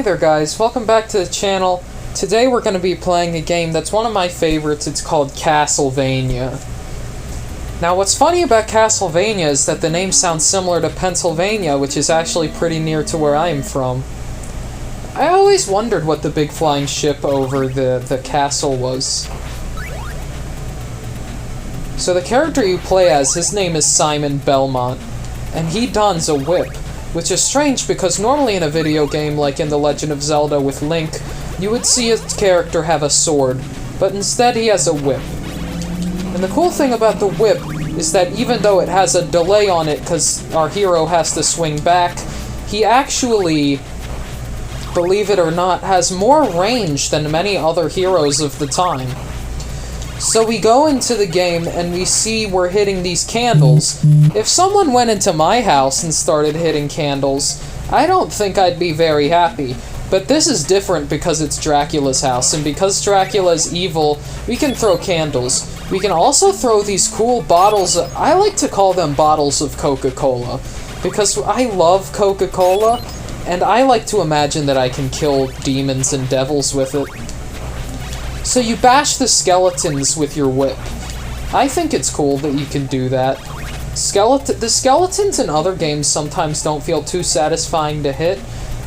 Hey there guys, welcome back to the channel. Today we're going to be playing a game that's one of my favorites. It's called Castlevania. Now what's funny about Castlevania is that the name sounds similar to Pennsylvania, which is actually pretty near to where I am from. I always wondered what the big flying ship over the castle was. So the character you play as, his name is Simon Belmont, and he dons a whip. Which is strange because normally in a video game like in The Legend of Zelda with Link, you would see a character have a sword, but instead he has a whip. And the cool thing about the whip is that even though it has a delay on it because our hero has to swing back, he actually, believe it or not, has more range than many other heroes of the time. So we go into the game and we see we're hitting these candles. If someone went into my house and started hitting candles, I don't think I'd be very happy. But this is different because it's Dracula's house, and because Dracula is evil, we can throw candles. We can also throw these cool bottles, I like to call them bottles of CocaCola, because I love Coca-Cola, and I like to imagine that I can kill demons and devils with it. So you bash the skeletons with your whip. I think it's cool that you can do that. The skeletons in other games sometimes don't feel too satisfying to hit,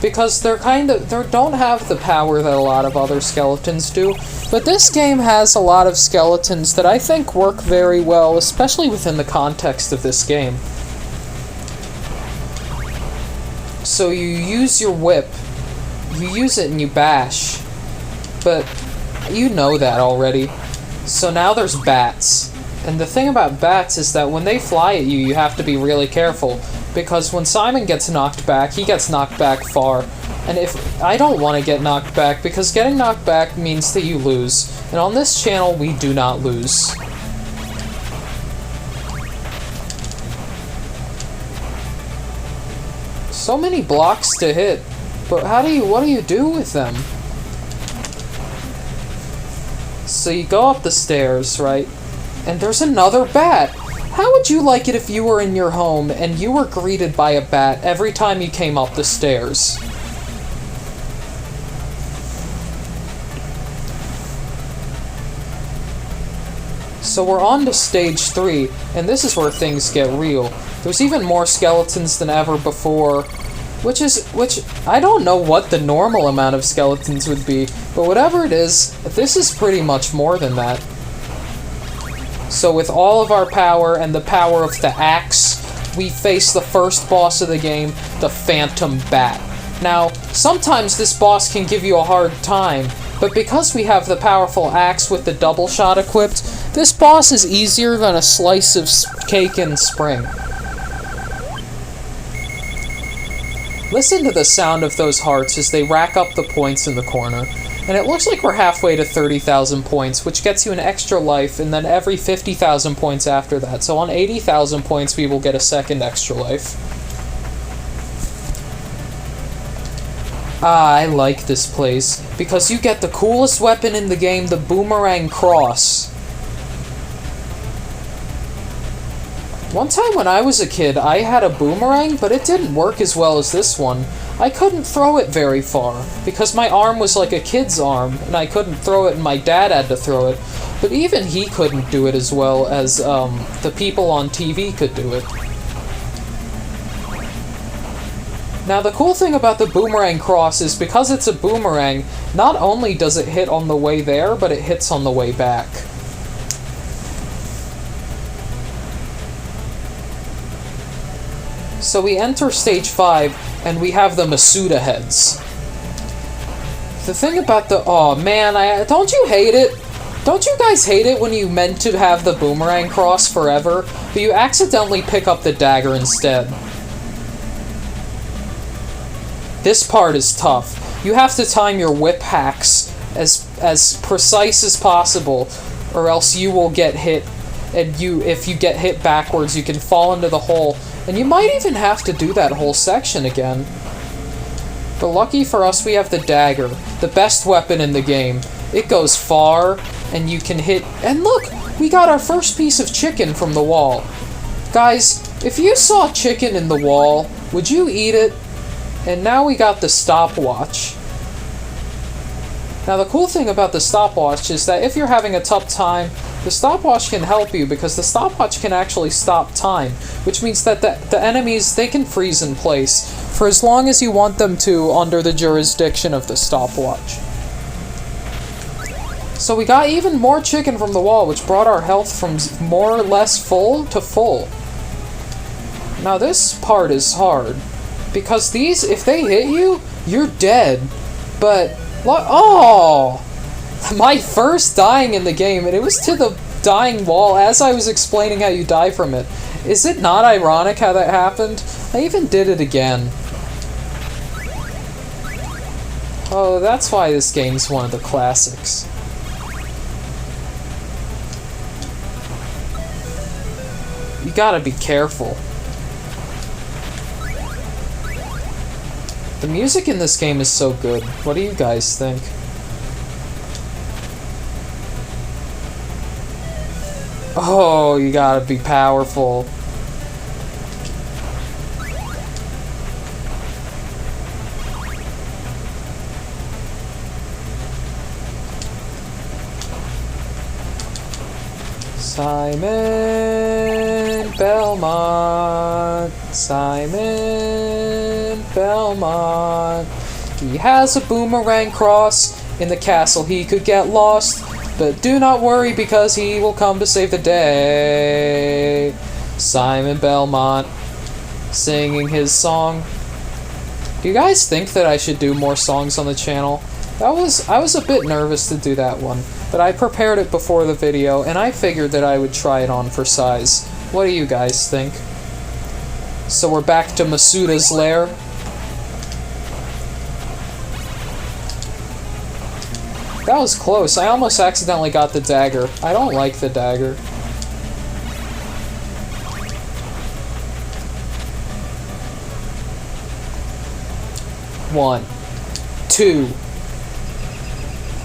because they don't have the power that a lot of other skeletons do. But this game has a lot of skeletons that I think work very well, especially within the context of this game. So you use your whip, you use it and you bash, but you know that already. So now there's bats. And the thing about bats is that when they fly at you, you have to be really careful. Because when Simon gets knocked back, he gets knocked back far. And I don't want to get knocked back, because getting knocked back means that you lose. And on this channel, we do not lose. So many blocks to hit. But what do you do with them? So you go up the stairs, right? And there's another bat! How would you like it if you were in your home and you were greeted by a bat every time you came up the stairs? So we're on to stage 3, and this is where things get real. There's even more skeletons than ever before, which I don't know what the normal amount of skeletons would be, but whatever it is, this is pretty much more than that. So with all of our power and the power of the axe, we face the first boss of the game, the Phantom Bat. Now, sometimes this boss can give you a hard time, but because we have the powerful axe with the double shot equipped, this boss is easier than a slice of cake in spring. Listen to the sound of those hearts as they rack up the points in the corner. And it looks like we're halfway to 30,000 points, which gets you an extra life, and then every 50,000 points after that. So on 80,000 points, we will get a second extra life. I like this place, because you get the coolest weapon in the game, the boomerang cross. One time when I was a kid, I had a boomerang, but it didn't work as well as this one. I couldn't throw it very far, because my arm was like a kid's arm, and I couldn't throw it, and my dad had to throw it. But even he couldn't do it as well as the people on TV could do it. Now the cool thing about the boomerang cross is because it's a boomerang, not only does it hit on the way there, but it hits on the way back. So we enter stage 5, and we have the Masuda heads. The thing about oh man, don't you hate it? Don't you guys hate it when you meant to have the boomerang cross forever, but you accidentally pick up the dagger instead? This part is tough. You have to time your whip hacks as precise as possible, or else you will get hit, and if you get hit backwards, you can fall into the hole. And you might even have to do that whole section again. But lucky for us, we have the dagger, the best weapon in the game. It goes far, and you can hit... And look! We got our first piece of chicken from the wall. Guys, if you saw chicken in the wall, would you eat it? And now we got the stopwatch. Now the cool thing about the stopwatch is that if you're having a tough time, the stopwatch can help you because the stopwatch can actually stop time, which means that the enemies, they can freeze in place for as long as you want them to under the jurisdiction of the stopwatch. So we got even more chicken from the wall, which brought our health from more or less full to full. Now this part is hard, because these, if they hit you, you're dead. But, oh! My first dying in the game, and it was to the dying wall as I was explaining how you die from it. Is it not ironic how that happened? I even did it again. Oh, that's why this game's one of the classics. You gotta be careful. The music in this game is so good. What do you guys think? Oh, you gotta be powerful. Simon Belmont, Simon Belmont. He has a boomerang cross. In the castle he could get lost, but do not worry because he will come to save the day. Simon Belmont, singing his song. Do you guys think that I should do more songs on the channel? I was a bit nervous to do that one, but I prepared it before the video, and I figured that I would try it on for size. What do you guys think? So we're back to Masuda's lair. That was close. I almost accidentally got the dagger. I don't like the dagger. One, two,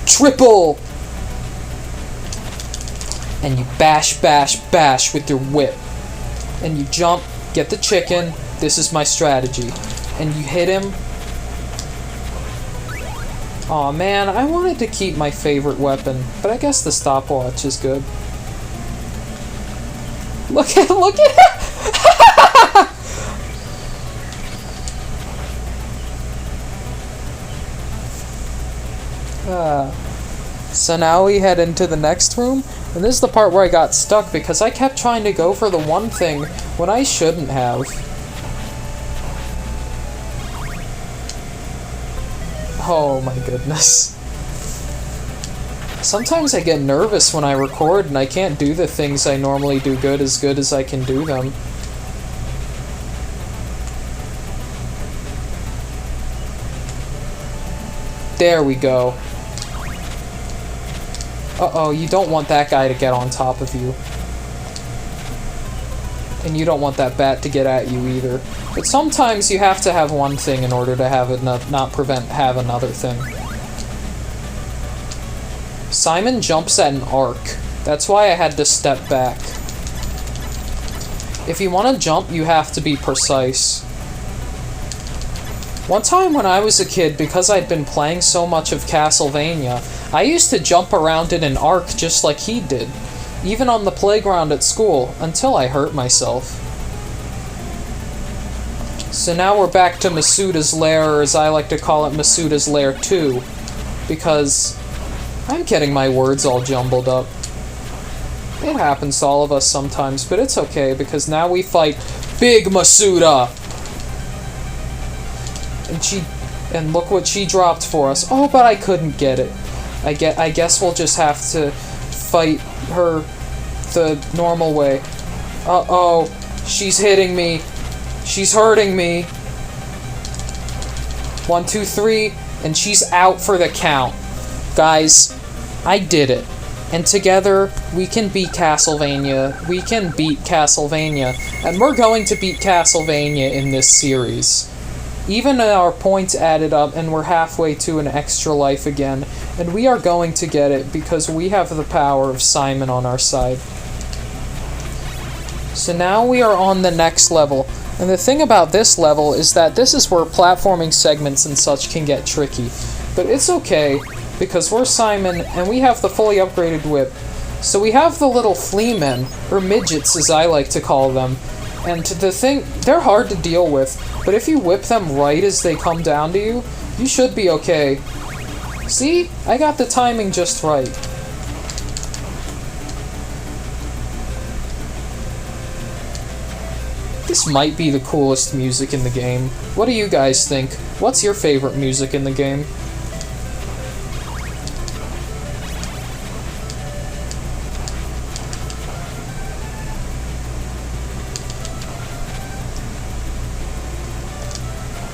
triple! And you bash, bash, bash with your whip. And you jump, get the chicken. This is my strategy. And you hit him. Aw, man, I wanted to keep my favorite weapon, but I guess the stopwatch is good. Look at So now we head into the next room, and this is the part where I got stuck because I kept trying to go for the one thing when I shouldn't have. Oh my goodness. Sometimes I get nervous when I record and I can't do the things I normally do good as I can do them. There we go. Uh-oh, you don't want that guy to get on top of you. And you don't want that bat to get at you either. But sometimes you have to have one thing in order to have it not have another thing. Simon jumps at an arc. That's why I had to step back. If you want to jump, you have to be precise. One time when I was a kid, because I'd been playing so much of Castlevania, I used to jump around in an arc just like he did, even on the playground at school, until I hurt myself. So now we're back to Masuda's lair, or as I like to call it, Masuda's lair 2, because I'm getting my words all jumbled up. It happens to all of us sometimes, but it's okay, because now we fight Big Masuda! And look what she dropped for us. Oh, but I couldn't get it. I guess we'll just have to fight her the normal way. Uh-oh. She's hitting me. She's hurting me. 1, 2, 3, and she's out for the count. Guys, I did it. And together, we can beat Castlevania. We can beat Castlevania. And we're going to beat Castlevania in this series. Even our points added up, and we're halfway to an extra life again. And we are going to get it, because we have the power of Simon on our side. So now we are on the next level. And the thing about this level is that this is where platforming segments and such can get tricky. But it's okay, because we're Simon, and we have the fully upgraded whip. So we have the little flea men, or midgets as I like to call them, and they're hard to deal with, but if you whip them right as they come down to you, you should be okay. See? I got the timing just right. This might be the coolest music in the game. What do you guys think? What's your favorite music in the game?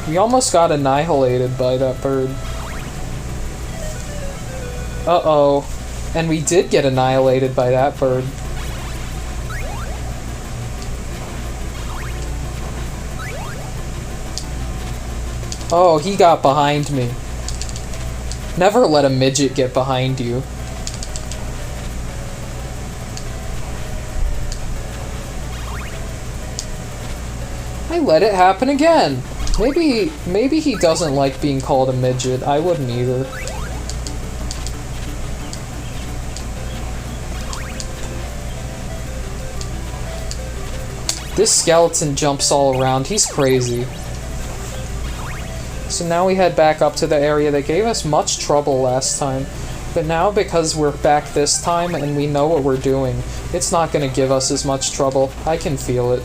We almost got annihilated by that bird. Uh-oh. And we did get annihilated by that bird. Oh, he got behind me. Never let a midget get behind you. I let it happen again. Maybe he doesn't like being called a midget. I wouldn't either. This skeleton jumps all around. He's crazy. So now we head back up to the area that gave us much trouble last time. But now, because we're back this time and we know what we're doing, it's not going to give us as much trouble. I can feel it.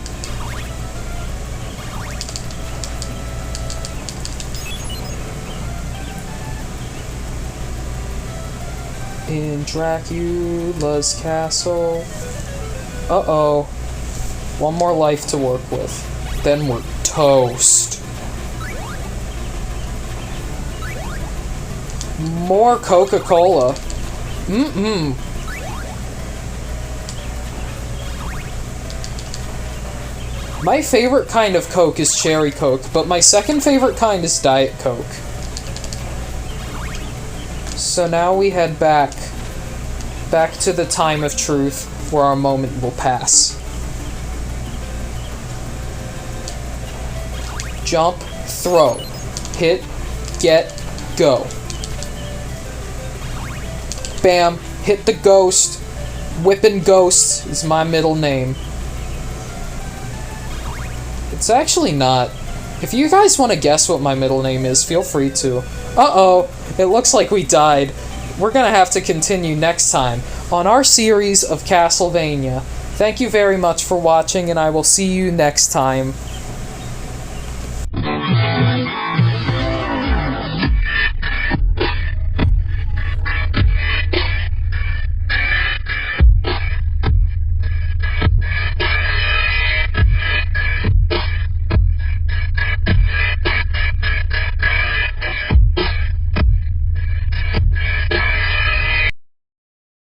In Dracula's castle. Uh-oh. One more life to work with. Then we're toast. More CocaCola. Mm-mm. My favorite kind of Coke is Cherry Coke, but my second favorite kind is Diet Coke. So now we head back to the time of truth, where our moment will pass. Jump, throw, hit, get, go. Bam, hit the ghost. Whippin' Ghost is my middle name. It's actually not. If you guys want to guess what my middle name is, feel free to. Uh-oh, it looks like we died. We're gonna have to continue next time on our series of Castlevania. Thank you very much for watching, and I will see you next time.